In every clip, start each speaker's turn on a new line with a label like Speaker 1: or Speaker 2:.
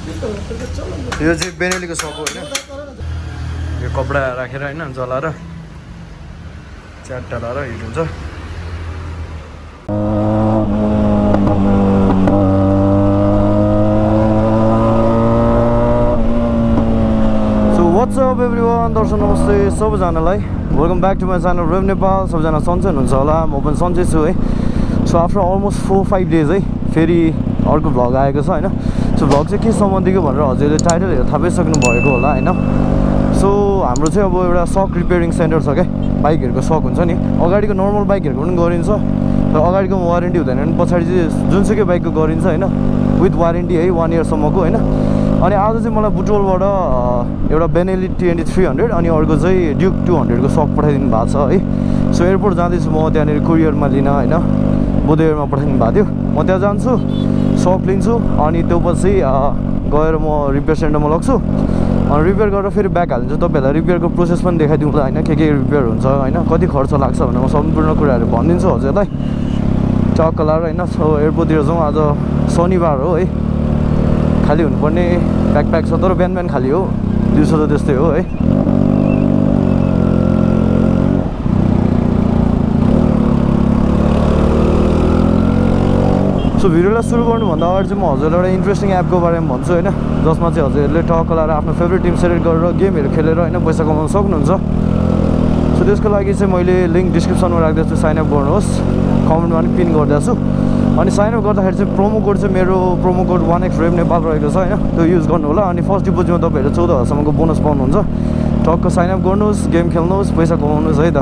Speaker 1: यो चाहिँ बेनेलीको सप हो होइन यो कपडा राखेर होइन जलाएर च्याट्टा लाएर हिट हुन्छ सो व्हाट्स अप एभ्रीवन दर्शक नमस्ते सबैजनालाई welcome back to my channel रेभ नेपाल सबैजना सन्चै हुनुहुन्छ होला म पनि सन्चै छु है सो आफ्टर अलमोस्ट 4-5 डेज है फेरि अर्को भ्लग आएको छ होइन सो भ्लग चाहिँ के सम्बन्धीको भनेर हजुरले टाइटल हेरेर थाहा पाइसक्नु भएको होला होइन सो हाम्रो चाहिँ अब एउटा सक रिपेयरिङ सेन्टर छ क्या बाइकहरूको सक हुन्छ नि अगाडिको नर्मल बाइकहरूको पनि गरिन्छ तर अगाडिको वारेन्टी हुँदैन भने पछाडि चाहिँ जुनसुकै बाइकको गरिन्छ होइन विथ वारेन्टी है 1 इयरसम्मको होइन अनि आज चाहिँ मलाई बुटोलबाट एउटा बेनेली TNT 300 अनि अर्को चाहिँ ड्युक 200 को सक पठाइदिनु भएको छ है सो एयरपोर्ट जाँदैछु म त्यहाँनिर कुरियरमा लिन होइन बुधबारमा पठाइदिनु भएको थियो म त्यहाँ जान्छु सक लिन्छु अनि त्यो पछि गएर म रिपेयर सेन्टरमा लग्छु अनि रिपेयर गरेर फेरि ब्याक हालिदिन्छु तपाईँहरूलाई रिपेयरको प्रोसेस पनि देखाइदिउँला होइन के रिपेयर हुन्छ होइन कति खर्च लाग्छ भनेर म सम्पूर्ण कुराहरू भनिदिन्छु हजुरलाई चक्क लाएर होइन सो एयरपोर्टतिर जाउँ आज शनिबार हो है खाली हुनुपर्ने ब्याकप्याक छ तर बिहान खाली हो दिउँसो त त्यस्तै हो है सो भिडियोलाई सुरु गर्नुभन्दा अगाडि चाहिँ म हजुरलाई एउटा इन्ट्रेस्टिङ एपको बारेमा भन्छु होइन जसमा चाहिँ हजुरहरूले टक्क लाएर आफ्नो फेभरेट टिम सेलेक्ट गरेर गेमहरू खेलेर होइन पैसा कमाउन सक्नुहुन्छ सो त्यसको लागि चाहिँ मैले लिङ्क डिस्क्रिप्सनमा राख्दैछु साइनअप गर्नुहोस् कमेन्टमा पनि पिन गरिदिएको छु अनि साइनअप गर्दाखेरि चाहिँ प्रोमो कोड चाहिँ मेरो प्रोमो कोड 1x रेभ नेपाल रहेको छ होइन त्यो युज गर्नु होला अनि फर्स्ट डिपोजिटमा तपाईँहरूले 14,000सम्मको बोनस पाउनुहुन्छ टक्क साइनअप गर्नुहोस् गेम खेल्नुहोस् पैसा कमाउनुहोस् है त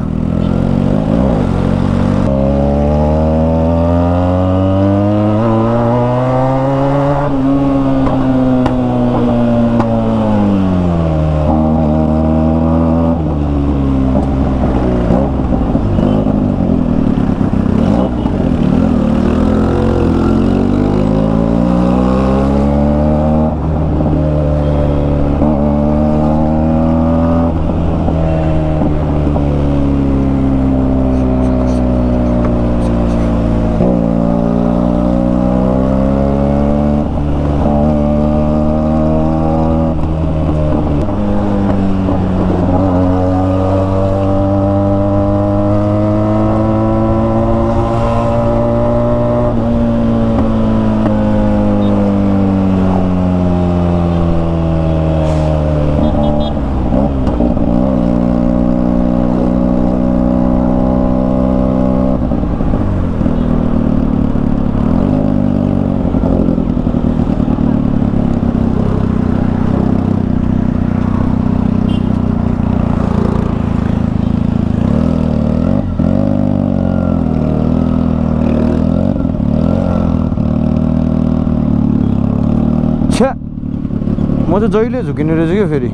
Speaker 1: म चाहिँ जहिले झुकिने रहेछ क्या फेरि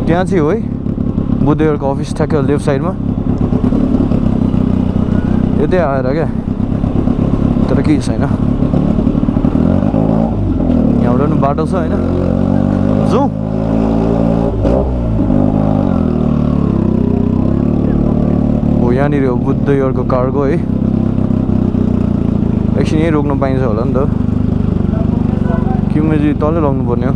Speaker 1: त्यहाँ चाहिँ हो है बुद्धेहरूको अफिस ठ्याक्क लेफ्ट साइडमा यतै आएर क्या तर केही छैन यहाँबाट पनि बाटो छ होइन जाउँ हो यहाँनिर हो बुद्धेहरूको कार्गो है एकछिन यहीँ रोक्न पाइन्छ होला नि त कि मैले तलै लाउनु पर्ने हो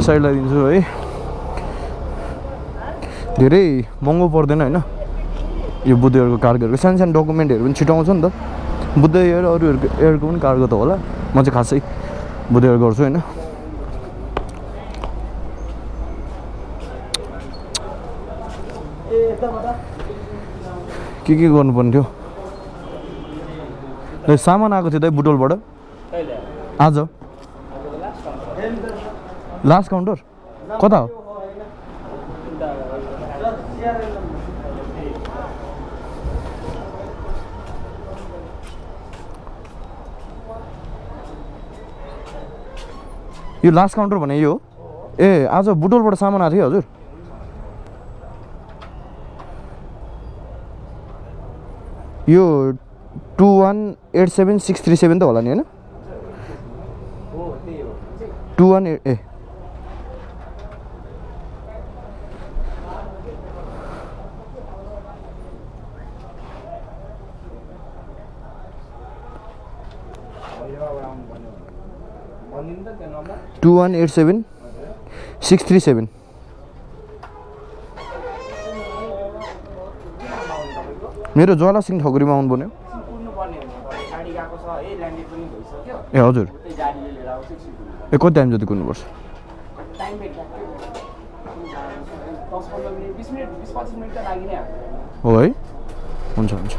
Speaker 1: साइड लगाइदिन्छु है धेरै महँगो पर्दैन होइन यो बुद्धहरूको कार्गोहरूको सानो सानो डकुमेन्टहरू पनि छिटाउँछ नि त बुद्ध एयर अरूहरूको एयरको पनि कार्गो त होला म चाहिँ खासै बुद्ध एयर गर्छु होइन के गर्नुपर्ने थियो सामान आएको थियो त बुटोलबाट आज लास्ट काउन्टर कता हो यो लास्ट काउन्टर भने यो ए आज बुटोलबाट सामान आएको थियो हजुर यो 2187637 त होला नि हैन 21 ए
Speaker 2: नम्बर
Speaker 1: 2187 637 मेरो ज्वाला सिंह ठकुरीमा आउनु पर्ने ए हजुर ए कति टाइम जति कुर्नुपर्छ हो है हुन्छ हुन्छ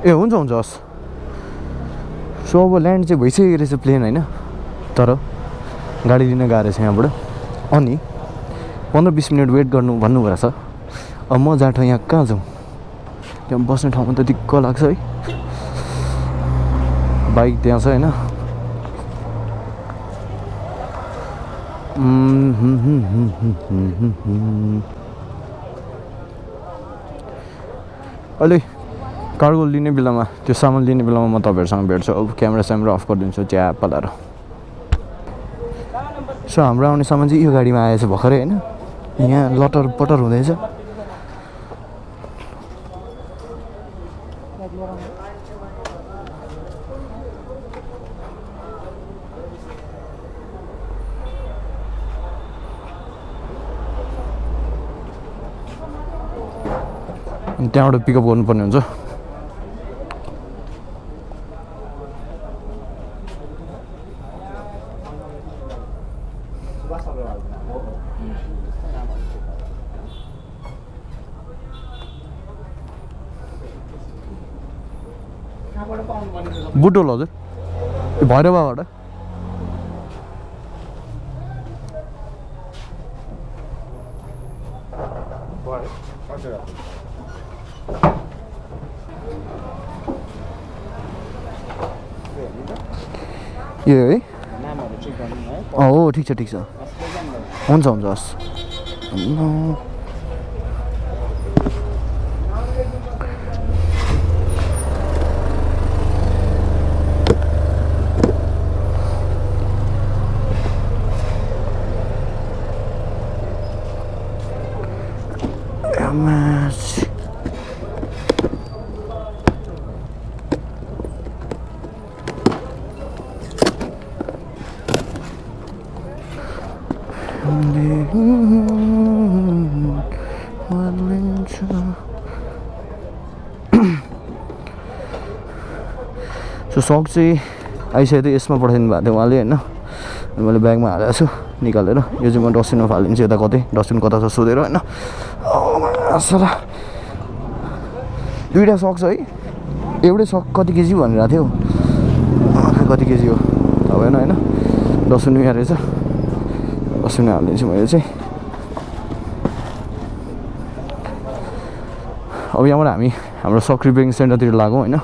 Speaker 1: ए हुन्छ हुन्छ हस् सो अब ल्यान्ड चाहिँ भइसकेको रहेछ प्लेन होइन तर गाडी लिन गएको रहेछ यहाँबाट अनि 15-20 मिनट वेट गर्नु भन्नुभएको छ अब म जहाँ ठाउँ यहाँ कहाँ जाउँ त्यहाँ बस्ने ठाउँमा त दिक्क लाग्छ है बाइक त्यहाँ छ होइन अहिले कार्गो लिने बेलामा त्यो सामान लिने बेलामा म तपाईँहरूसँग भेट्छु अब क्यामेरा अफ गरिदिन्छु च्याप पलाएर सो हाम्रो आउने सामान चाहिँ यो गाडीमा आएछ भर्खरै होइन यहाँ लटर पटर हुँदैछ त्यहाँबाट पिकअप गर्नुपर्ने हुन्छ बुटोल हजुर भैरवाबाट यो है हो ठिक छ हुन्छ हुन्छ हस् सो सक चाहिँ आइसकेको थियो यसमा पठाइदिनु भएको थियो उहाँले होइन अनि मैले ब्यागमा हालेको छु निकालेर यो चाहिँ म डस्टबिनमा फालिदिन्छु यता कतै डस्टबिन कता छ सोधेर होइन सला दुईवटा सक छ है एउटै सक कति केजी भनिरहेको थियो कति केजी हो थाहा भएन होइन डस्टबिनमा यहाँ रहेछ डस्टबिनमा हालिदिन्छु मैले चाहिँ अब यहाँबाट हामी हाम्रो सक रिपेयरिङ सेन्टरतिर लागौँ होइन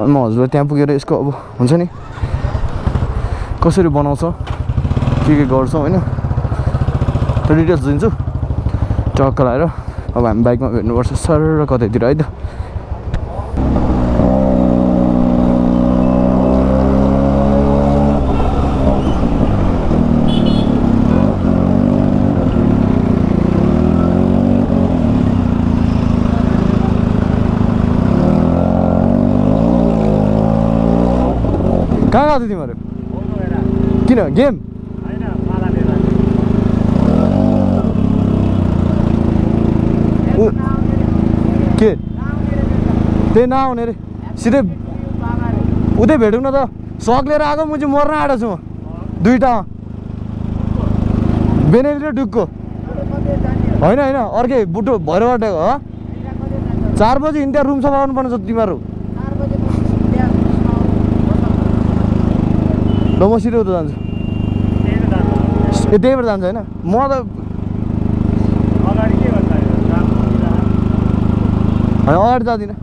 Speaker 1: अनि म हजुरलाई त्यहाँ पुगेर यसको अब हुन्छ नि कसरी बनाउँछ के गर्छौँ होइन त्यो डिटेल्स दिन्छु टक्क लगाएर अब हामी बाइकमा भेट्नुपर्छ सर कतैतिर है त कहाँ गएको थियो तिमीहरू किन गेम के त्यही नआउने रे सिधै उतै भेटौँ न त सक लिएर आएको म चाहिँ मर्न आँटेको छु म दुईवटा बेनेली र डुकको होइन अर्कै बुटो भैरबाट हो 4 बजी हिँड्दा रुम सफा गर्नुपर्ने छ तिमीहरू ल म सिधै उता जान्छु ए त्यहीबाट जान्छ होइन म त अगाडि जाँदिनँ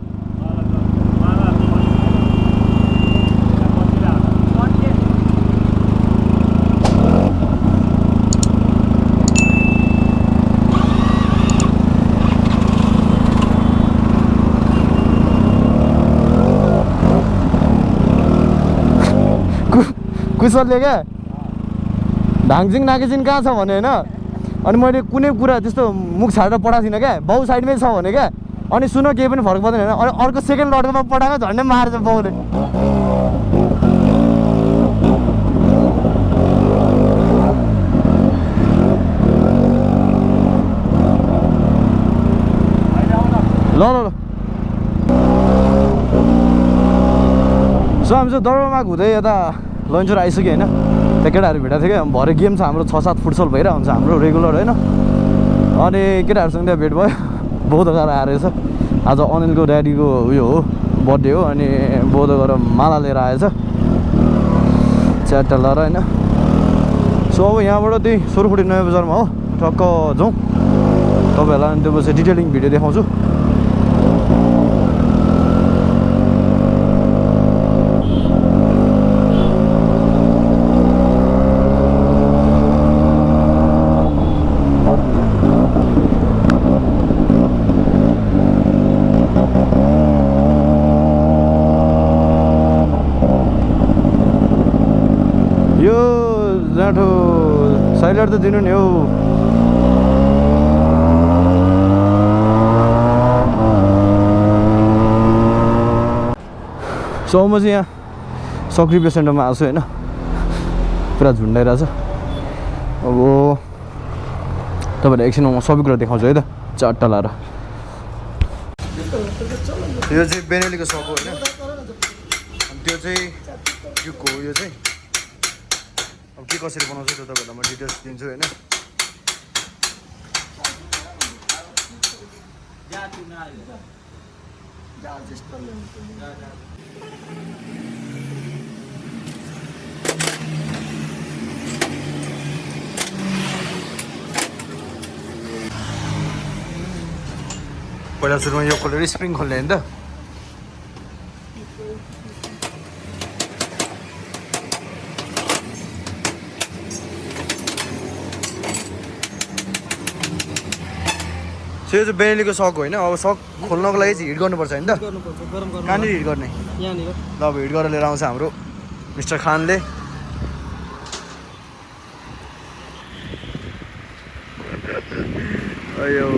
Speaker 1: कुशलले क्या धाङजिङ नागेजिङ कहाँ छ भने होइन अनि मैले कुनै कुरा त्यस्तो मुख छाडेर पठाएको थिइनँ क्या बाउ साइडमै छ भने क्या अनि सुन केही पनि फरक पर्दैन होइन अनि अर्को सेकेन्ड लड्कोमा पठाएको झन्डै मार्छ बाउले ल ल ल सो हामी चाहिँ दरबारमाग हुँदै यता लन्चर आइसक्यो होइन त्यो केटाहरू भेटाएको थियो क्या भरे गेम छ हाम्रो 6-7 फुटसल भइरहेको हुन्छ हाम्रो रेगुलर होइन अनि केटाहरूसँग त्यहाँ भेट भयो बौद्ध गएर आएर रहेछ आज अनिलको ड्याडीको उयो हो बर्थडे हो अनि बौद्ध गएर माला लिएर आएछ च्याट्टा लाएर होइन सो अब यहाँबाट त्यही सोरखुटी नयाँ बजारमा हो टक्क जाउँ तपाईँहरूलाई अनि त्यो पछि डिटेलिङ भिडियो देखाउँछु साइलर त दिनु नि हौ सो म चाहिँ यहाँ सक्रिय सेन्टरमा आएको छु होइन पुरा झुन्डाइरहेछ अब तपाईँलाई एकछिनमा म सबै कुरा देखाउँछु है त चारवटा लाएर यो चाहिँ बेनेलीको सप हो होइन अनि त्यो चाहिँ युको हो यो चाहिँ अब के कसरी बनाउँछ त्यो तपाईँहरूलाई म डिटेल्स दिन्छु होइन पहिला सुरुमा यो खोलेर स्प्रिङ खोल्ने होइन त यो चाहिँ बेनेलीको सक होइन अब सक खोल्नको लागि चाहिँ हिट गर्नुपर्छ होइन त कहाँनिर हिट गर्ने ल अब हिट गरेर लिएर आउँछ हाम्रो मिस्टर खानले यो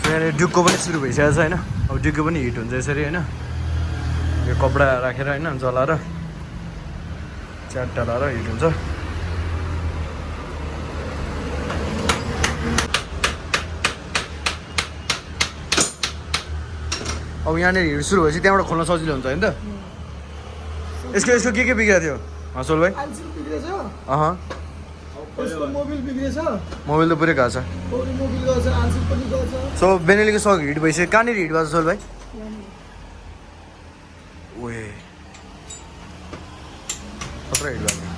Speaker 1: यहाँनिर ड्युकको पनि सुरु भइसकेको छ होइन अब ड्युकको पनि हिट हुन्छ यसरी होइन यो कपडा राखेर होइन जलाएर च्याट्टा लाएर हिट हुन्छ अब यहाँनिर हिट सुरु भएपछि त्यहाँबाट खोल्न सजिलो हुन्छ होइन त यसको के बिग्रेको थियो हसोल भाइ मोबिल त पुरै गएको छ सो बेनेलीको सक हिट भइसक्यो कहाँनिर हिट भएको छ सोल भाइ ओए कत्रो हिट भएको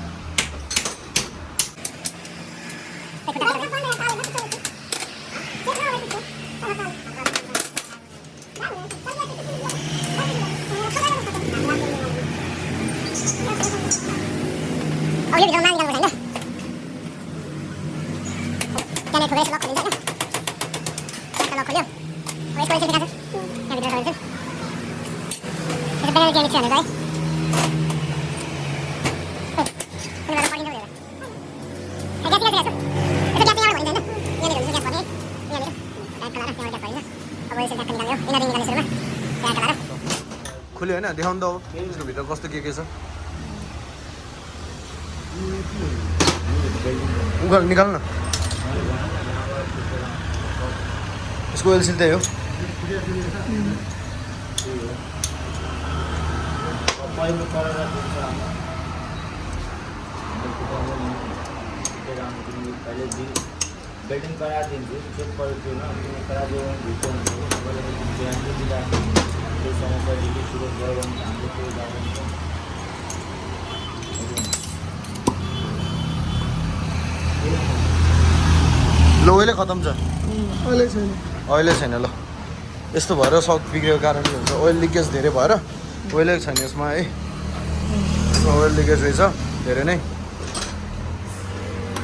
Speaker 1: खुल्यो होइन देखाउनु त अब यसको भित्र कस्तो के छ निकाल्नु न यसको ओइल सिल त्यही हो
Speaker 2: बेल्टिङ कराइदिन्छु चेक गर्छु न कराइदियो त्यो समस्या सुरु गऱ्यो भने हाम्रो त्यो जान्छ
Speaker 1: ल ओइलै खतम छ अहिले छैन ल यस्तो भएर सक बिग्रेको कारणले हुन्छ ओइल लिकेज धेरै भएर ओइलै छैन यसमा है ओइल लिकेज रहेछ धेरै नै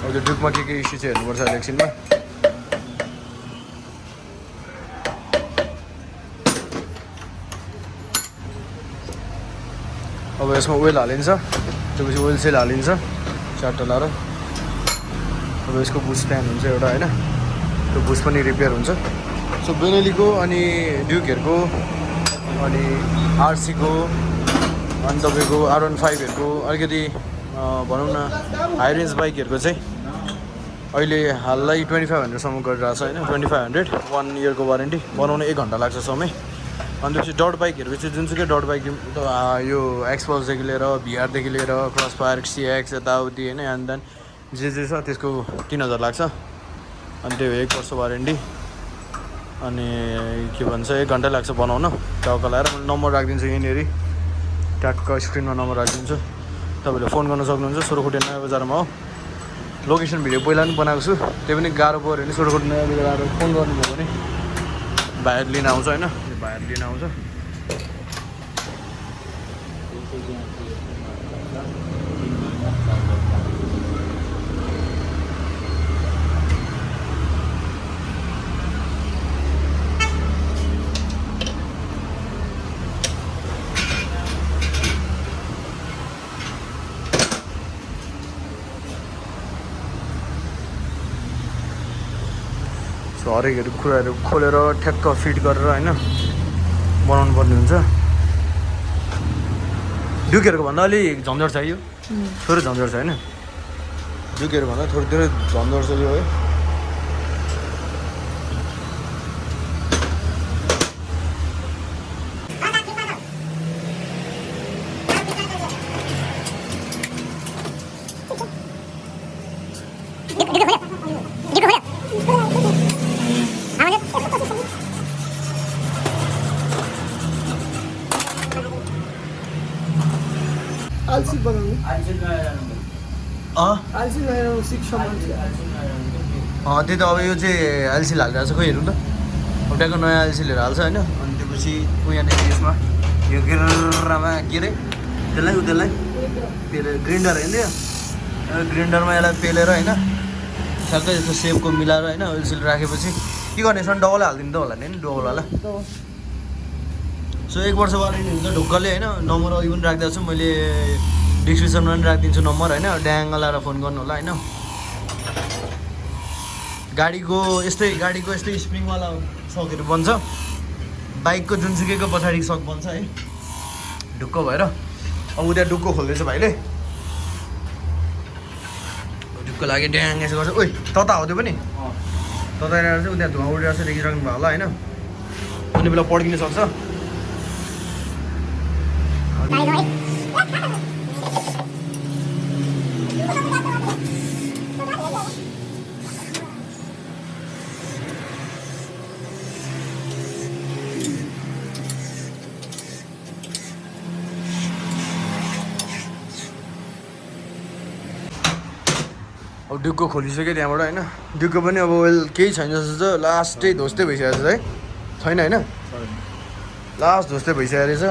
Speaker 1: अब त्यो ड्युकमा के इस्यु चाहिँ हेर्नुपर्छ एकछिनमा अब यसमा ओइल हालिन्छ, त्यसपछि ओइल सेल हालिन्छ चारवटा लाएर। अब यसको बुस फ्यान हुन्छ एउटा होइन, त्यो बुस पनि रिपेयर हुन्छ। सो बेनेलीको अनि ड्युकहरूको अनि आरसीको अनि तपाईँको R15हरूको अलिकति भनौँ न हाई रेन्ज बाइकहरूको चाहिँ अहिले हाललाई 2500सम्म गरिरहेको छ होइन। 2500 1 इयरको वारेन्टी, बनाउन 1 घन्टा लाग्छ समय। अनि त्यसपछि डट बाइकहरूको चाहिँ जुनसुकै डट बाइक यो एक्सपल्सदेखि लिएर भिआरदेखि लिएर क्रस फायर CX यताउति होइन एन्ड देन जे छ त्यसको 3000 लाग्छ। अनि त्यो 1 वर्ष वारेन्टी अनि के भन्छ 1 घन्टा लाग्छ बनाउन। टाउका लगाएर मैले नम्बर राखिदिन्छु यहीँनिर, ट्यागको स्क्रिनमा नम्बर राखिदिन्छु, तपाईँले फोन गर्न सक्नुहुन्छ। सोरखोटे नयाँ बजारमा हो। लोकेसन भिडियो पहिला पनि बनाएको छु, त्यो पनि गाह्रो पऱ्यो भने सोरखोटे नयाँ बजार आएर फोन गर्नुभयो भने भाइहरू लिन आउँछ होइन, भाइहरू लिन आउँछ। सो हरेक कुराहरू खोलेर ठ्याक्क फिट गरेर होइन बनाउनु पर्ने हुन्छ। ड्युकहरूको भन्दा अलिक झन्झट छ यो, थोरै झन्झट छ होइन। ड्युकहरू भन्दा थोरै झन्झट छ यो है।
Speaker 3: आलसी बनाउनु
Speaker 1: त्यही त। अब यो चाहिँ एलसी हालिरहेको छ, खोइ हेरौँ त। अब ट्याक्क नयाँ एलसी लिएर हाल्छ होइन। अनि त्यसपछि यहाँनिर यसमा यो गिरमा के अरे त्यसलाई ग्रिन्डर होइन, त्यो ग्रिन्डरमा यसलाई पेलेर होइन ठ्याक्कै जस्तो सेपको मिलाएर होइन ओइल सिल राखेपछि के गर्ने यसमा डबल हालिदिनु त होला नि डबलवाला। सो 1 वर्ष वारेन्टी हुन्छ ढुक्कले होइन। नम्बर अघि पनि राखिदिएको छु मैले, डिस्क्रिप्सनमा पनि राखिदिन्छु नम्बर होइन। ड्याङ लाएर फोन गर्नु होला होइन। गाडीको यस्तै स्प्रिङवाला सकहरू बन्छ, बाइकको जुनसुकैको पछाडि सक बन्छ है ढुक्क भएर। अब उता ढुक्क खोल्दैछ भाइले, ढुक्क लाग्यो ड्याङ यसो गर्छ। ओइ तता हो त्यो पनि, तताइरहेर चाहिँ उता धुवा उडिरहेको छ देखिराख्नु भयो होला होइन। कुनै बेला पड्किन सक्छ। अब ड्युकको खोलिसक्यो त्यहाँबाट होइन। ड्युकको पनि अब ओइल केही छैन जस्तो छ, लास्टै धोस्दै भइसकेको छ है। छैन होइन, लास्ट धोस्दै भइसकेको रहेछ।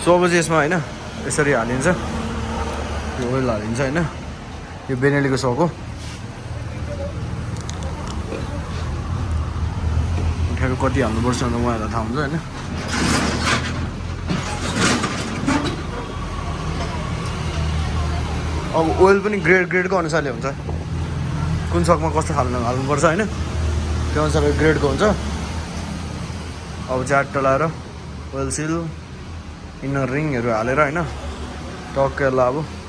Speaker 1: सो अब चाहिँ यसमा होइन यसरी हालिन्छ, यो ओइल हालिन्छ होइन। यो बेनेलीको सक हो। कति हाल्नुपर्छ भनेर उहाँहरूलाई थाहा हुन्छ होइन अब ओइल पनि ग्रेडको अनुसारले हुन्छ कुन सकमा कस्तो हाल्नुपर्छ होइन त्यो अनुसारले ग्रेडको हुन्छ अब ज्याट लाएर ओइल सिल इनर रिङहरू हालेर होइन टक्कै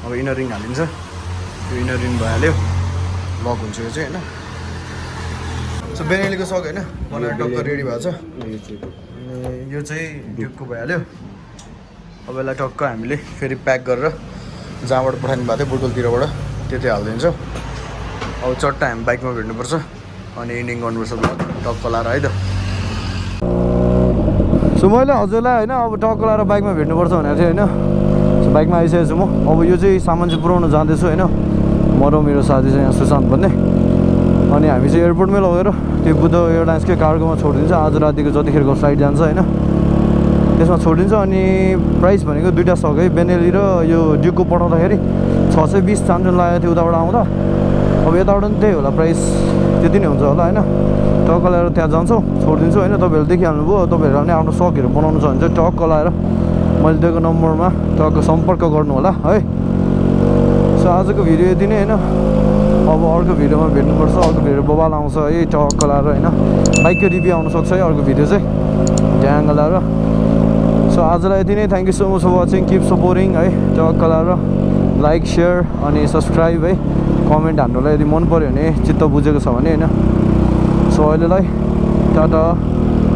Speaker 1: अब इनर रिङ हालिन्छ त्यो इनर रिङ भइहाल्यो लक हुन्छ यो चाहिँ होइन सो बेनेलीको सक होइन बनाएर टक्क रेडी भएको छ अनि यो चाहिँ ड्युकको भइहाल्यो अब यसलाई टक्क हामीले फेरि प्याक गरेर जहाँबाट पठाइनु भएको थियो बोतलतिरबाट त्यतै हालिदिन्छौँ अब चट्टा हामी बाइकमा भेट्नुपर्छ अनि इन्डिङ गर्नुपर्छ ब्लग टक्क लाएर है त सो मैले हजुरलाई होइन अब टक्क लाएर बाइकमा भेट्नुपर्छ भनेको थिएँ होइन सो बाइकमा आइसकेको छु म अब यो चाहिँ सामान चाहिँ पुऱ्याउनु जाँदैछु होइन म र मेरो साथी चाहिँ यहाँ सुशान्त भन्ने अनि हामी चाहिँ एयरपोर्टमै लगेर त्यो बुद्ध एयरलाइन्सकै कार्गोमा छोडिदिन्छ आज रातिको जतिखेरको फ्लाइट जान्छ होइन त्यसमा छोडिदिन्छ अनि प्राइस भनेको दुईवटा सक है बेनेली र यो ड्युकको पठाउँदाखेरि 620 चान्जन लागेको थियो उताबाट आउँदा अब यताबाट पनि त्यही होला प्राइस त्यति नै हुन्छ होला होइन टक्क लाएर त्यहाँ जान्छौँ छोडिदिन्छु होइन तपाईँहरू देखिहाल्नुभयो तपाईँहरू पनि आफ्नो सकहरू बनाउनु छ भने चाहिँ टक्क लाएर मैले दिएको नम्बरमा टक्क सम्पर्क गर्नु होला है सो आजको भिडियो यति नै होइन अब अर्को भिडियोमा भेट्नुपर्छ अर्को भिडियो बबाल आउँछ है टक्क लाएर होइन बाइकको रिभ्यू आउनसक्छ है अर्को भिडियो चाहिँ ढ्याङ्ग लाएर सो आजलाई यति नै thank you so much for watching keep supporting है टक्क लाएर लाइक सेयर अनि सब्सक्राइब है कमेन्ट हान्नुलाई यदि मन पऱ्यो भने चित्त बुझेको छ भने होइन सो अहिलेलाई टाटा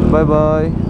Speaker 1: बाई बाई